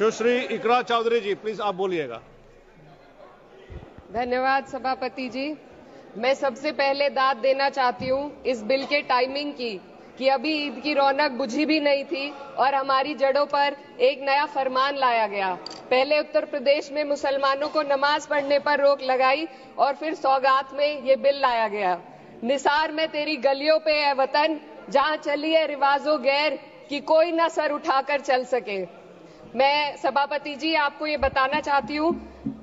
सुश्री इकरा चौधरी जी, please आप बोलिएगा। धन्यवाद सभापति जी। मैं सबसे पहले दाद देना चाहती हूँ इस बिल के टाइमिंग की कि अभी ईद की रौनक बुझी भी नहीं थी और हमारी जड़ों पर एक नया फरमान लाया गया। पहले उत्तर प्रदेश में मुसलमानों को नमाज पढ़ने पर रोक लगाई और फिर सौगात में ये बिल लाया गया। निसार में तेरी गलियों पे है वतन, जहाँ चली है रिवाजो गैर कि कोई ना सर उठाकर चल सके। मैं सभापति जी आपको ये बताना चाहती हूँ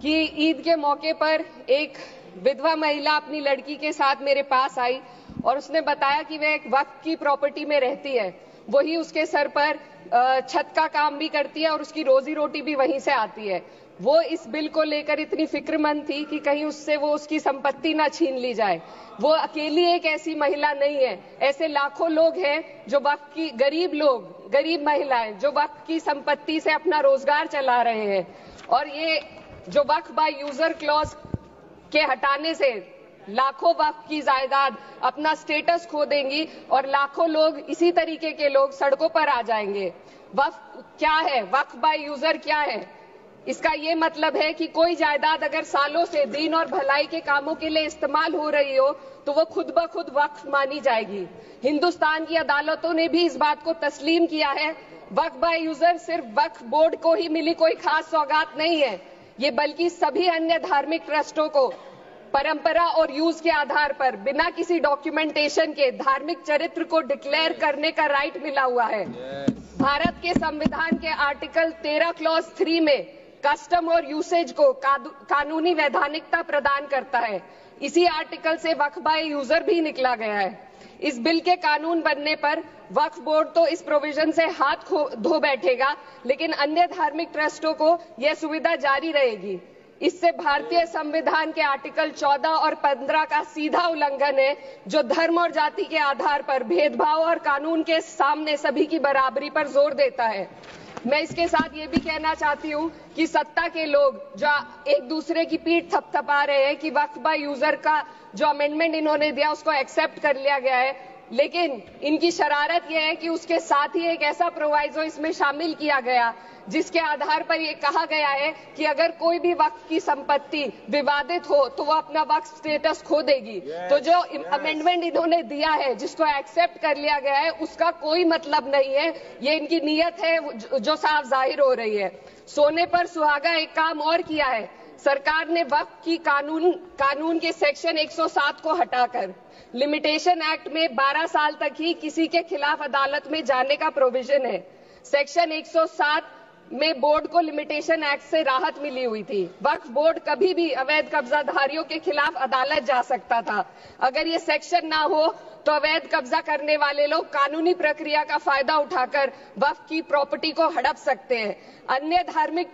कि ईद के मौके पर एक विधवा महिला अपनी लड़की के साथ मेरे पास आई और उसने बताया कि वह एक वक्फ की प्रॉपर्टी में रहती है, वही उसके सर पर छत का काम भी करती है और उसकी रोजी रोटी भी वहीं से आती है। वो इस बिल को लेकर इतनी फिक्रमंद थी कि कहीं उससे वो उसकी संपत्ति ना छीन ली जाए। वो अकेली एक ऐसी महिला नहीं है, ऐसे लाखों लोग हैं जो वक्फ की गरीब महिलाएं जो वक्फ की संपत्ति से अपना रोजगार चला रहे हैं। और ये जो वक्फ बाय यूजर क्लॉज के हटाने से लाखों वक्फ की जायदाद अपना स्टेटस खो देंगी और लाखों लोग इसी तरीके के लोग सड़कों पर आ जाएंगे। वक्फ क्या है? वक्फ बाय यूजर क्या है? इसका ये मतलब है कि कोई जायदाद अगर सालों से दीन और भलाई के कामों के लिए इस्तेमाल हो रही हो तो वो खुद ब खुद वक्फ मानी जाएगी। हिंदुस्तान की अदालतों ने भी इस बात को तस्लीम किया है। वक्फ बाय यूजर सिर्फ वक्फ बोर्ड को ही मिली कोई खास सौगात नहीं है, ये बल्कि सभी अन्य धार्मिक ट्रस्टों को परंपरा और यूज के आधार पर बिना किसी डॉक्यूमेंटेशन के धार्मिक चरित्र को डिक्लेयर करने का राइट मिला हुआ है। भारत के संविधान के आर्टिकल 13 क्लॉज 3 में कस्टम और यूसेज को कानूनी वैधानिकता प्रदान करता है। इसी आर्टिकल से वक्फ बाय यूजर भी निकला गया है। इस बिल के कानून बनने पर वक्फ बोर्ड तो इस प्रोविजन से हाथ धो बैठेगा, लेकिन अन्य धार्मिक ट्रस्टों को यह सुविधा जारी रहेगी। इससे भारतीय संविधान के आर्टिकल 14 और 15 का सीधा उल्लंघन है, जो धर्म और जाति के आधार पर भेदभाव और कानून के सामने सभी की बराबरी पर जोर देता है। मैं इसके साथ ये भी कहना चाहती हूँ कि सत्ता के लोग जो एक दूसरे की पीठ थपथपा रहे हैं कि वक्फ बाय यूजर का जो अमेंडमेंट इन्होंने दिया उसको एक्सेप्ट कर लिया गया है, लेकिन इनकी शरारत यह है कि उसके साथ ही एक ऐसा प्रोवाइजो इसमें शामिल किया गया जिसके आधार पर यह कहा गया है कि अगर कोई भी वक्फ की संपत्ति विवादित हो तो वो अपना वक्फ स्टेटस खो देगी। तो जो अमेंडमेंट इन्होंने दिया है जिसको एक्सेप्ट कर लिया गया है उसका कोई मतलब नहीं है, ये इनकी नीयत है जो साफ जाहिर हो रही है। सोने पर सुहागा एक काम और किया है, सरकार ने वक्फ की कानून के सेक्शन 107 को हटाकर लिमिटेशन एक्ट में 12 साल तक ही किसी के खिलाफ अदालत में जाने का प्रोविजन है। सेक्शन 107 में बोर्ड को लिमिटेशन एक्ट से राहत मिली हुई थी। वक्फ बोर्ड कभी भी अवैध कब्जाधारियों के खिलाफ अदालत जा सकता था। अगर ये सेक्शन ना हो तो अवैध कब्जा करने वाले लोग कानूनी प्रक्रिया का फायदा उठाकर वक्फ की प्रॉपर्टी को हड़प सकते हैं। अन्य धार्मिक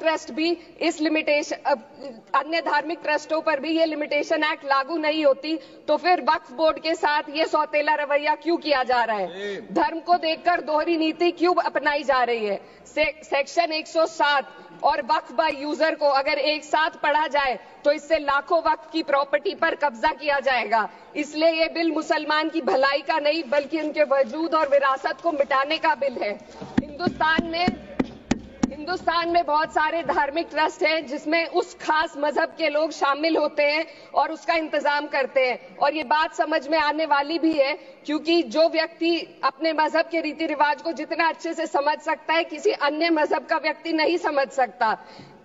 ट्रस्टों पर भी ये लिमिटेशन एक्ट लागू नहीं होती, तो फिर वक्फ बोर्ड के साथ ये सौतेला रवैया क्यों किया जा रहा है? धर्म को देखकर दोहरी नीति क्यों अपनाई जा रही है? सेक्शन 107 और वक्फ बाय यूजर को अगर एक साथ पढ़ा जाए तो इससे लाखों वक्फ की प्रॉपर्टी पर कब्जा किया जाएगा। इसलिए ये बिल मुसलमान की भलाई का नहीं बल्कि उनके वजूद और विरासत को मिटाने का बिल है। हिंदुस्तान में बहुत सारे धार्मिक ट्रस्ट हैं जिसमें उस खास मजहब के लोग शामिल होते हैं और उसका इंतजाम करते हैं, और ये बात समझ में आने वाली भी है क्योंकि जो व्यक्ति अपने मजहब के रीति रिवाज को जितना अच्छे से समझ सकता है किसी अन्य मजहब का व्यक्ति नहीं समझ सकता।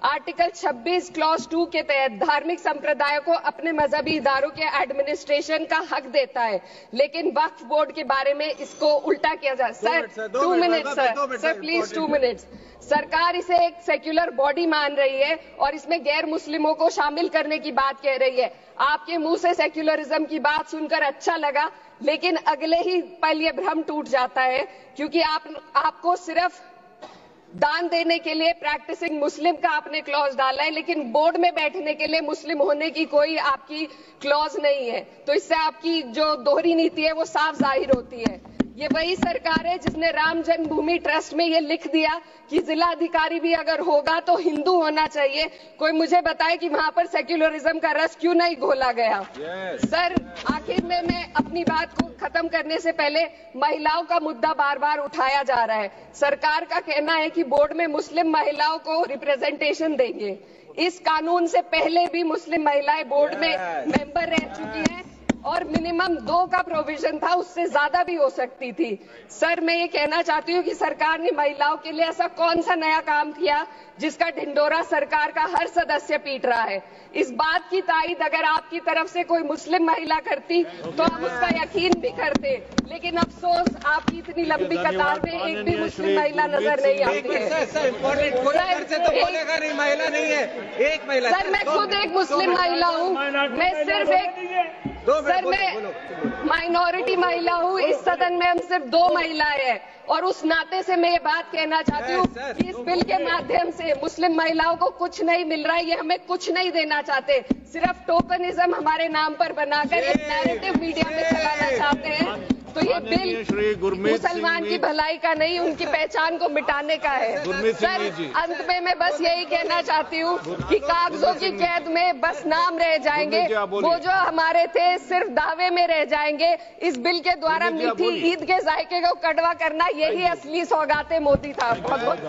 आर्टिकल 26 क्लॉज 2 के तहत धार्मिक संप्रदायों को अपने मजहबी इदारों के एडमिनिस्ट्रेशन का हक देता है, लेकिन वक्फ बोर्ड के बारे में इसको उल्टा किया जाए। Sir 2 minute sir please 2 minutes. सरकार इसे एक सेक्युलर बॉडी मान रही है और इसमें गैर मुस्लिमों को शामिल करने की बात कह रही है। आपके मुंह से सेक्युलरिज्म की बात सुनकर अच्छा लगा, लेकिन अगले ही पल ये भ्रम टूट जाता है क्योंकि आपको सिर्फ दान देने के लिए प्रैक्टिसिंग मुस्लिम का आपने क्लॉज डाला है, लेकिन बोर्ड में बैठने के लिए मुस्लिम होने की कोई आपकी क्लॉज नहीं है। तो इससे आपकी जो दोहरी नीति है वो साफ जाहिर होती है। ये वही सरकार है जिसने राम जन्मभूमि ट्रस्ट में ये लिख दिया कि जिला अधिकारी भी अगर होगा तो हिंदू होना चाहिए। कोई मुझे बताए कि वहां पर सेक्युलरिज्म का रस क्यों नहीं घोला गया। सर, आखिर में मैं अपनी बात को खत्म करने से पहले महिलाओं का मुद्दा बार बार उठाया जा रहा है। सरकार का कहना है कि बोर्ड में मुस्लिम महिलाओं को रिप्रेजेंटेशन देंगे। इस कानून से पहले भी मुस्लिम महिलाएं बोर्ड में मेंबर रह चुकी हैं और मिनिमम 2 का प्रोविजन था, उससे ज्यादा भी हो सकती थी। सर, मैं ये कहना चाहती हूँ कि सरकार ने महिलाओं के लिए ऐसा कौन सा नया काम किया जिसका ढिंडोरा सरकार का हर सदस्य पीट रहा है। इस बात की तायद अगर आपकी तरफ से कोई मुस्लिम महिला करती तो हम उसका यकीन भी करते, लेकिन अफसोस आपकी इतनी लंबी कतार में एक भी मुस्लिम महिला नजर नहीं आती है। सर, मैं खुद एक मुस्लिम महिला हूँ, मैं सिर्फ एक सर मैं माइनॉरिटी महिला हूँ। इस सदन में हम सिर्फ 2 महिलाएं हैं और उस नाते से मैं ये बात कहना चाहती हूँ कि इस बिल के माध्यम से मुस्लिम महिलाओं को कुछ नहीं मिल रहा है। ये हमें कुछ नहीं देना चाहते, सिर्फ टोकनिज्म हमारे नाम पर बनाकर एक नैरेटिव मीडिया में चलाना चाहते हैं। तो ये बिल मुसलमान की भलाई का नहीं, उनकी पहचान को मिटाने का है। सर, अंत में मैं बस यही कहना चाहती हूँ कि कागजों की कैद में बस नाम रह जाएंगे, वो जो हमारे थे सिर्फ दावे में रह जाएंगे। इस बिल के द्वारा मीठी ईद के जायके को कड़वा करना, यही असली सौगाते मोदी था। बहुत बहुत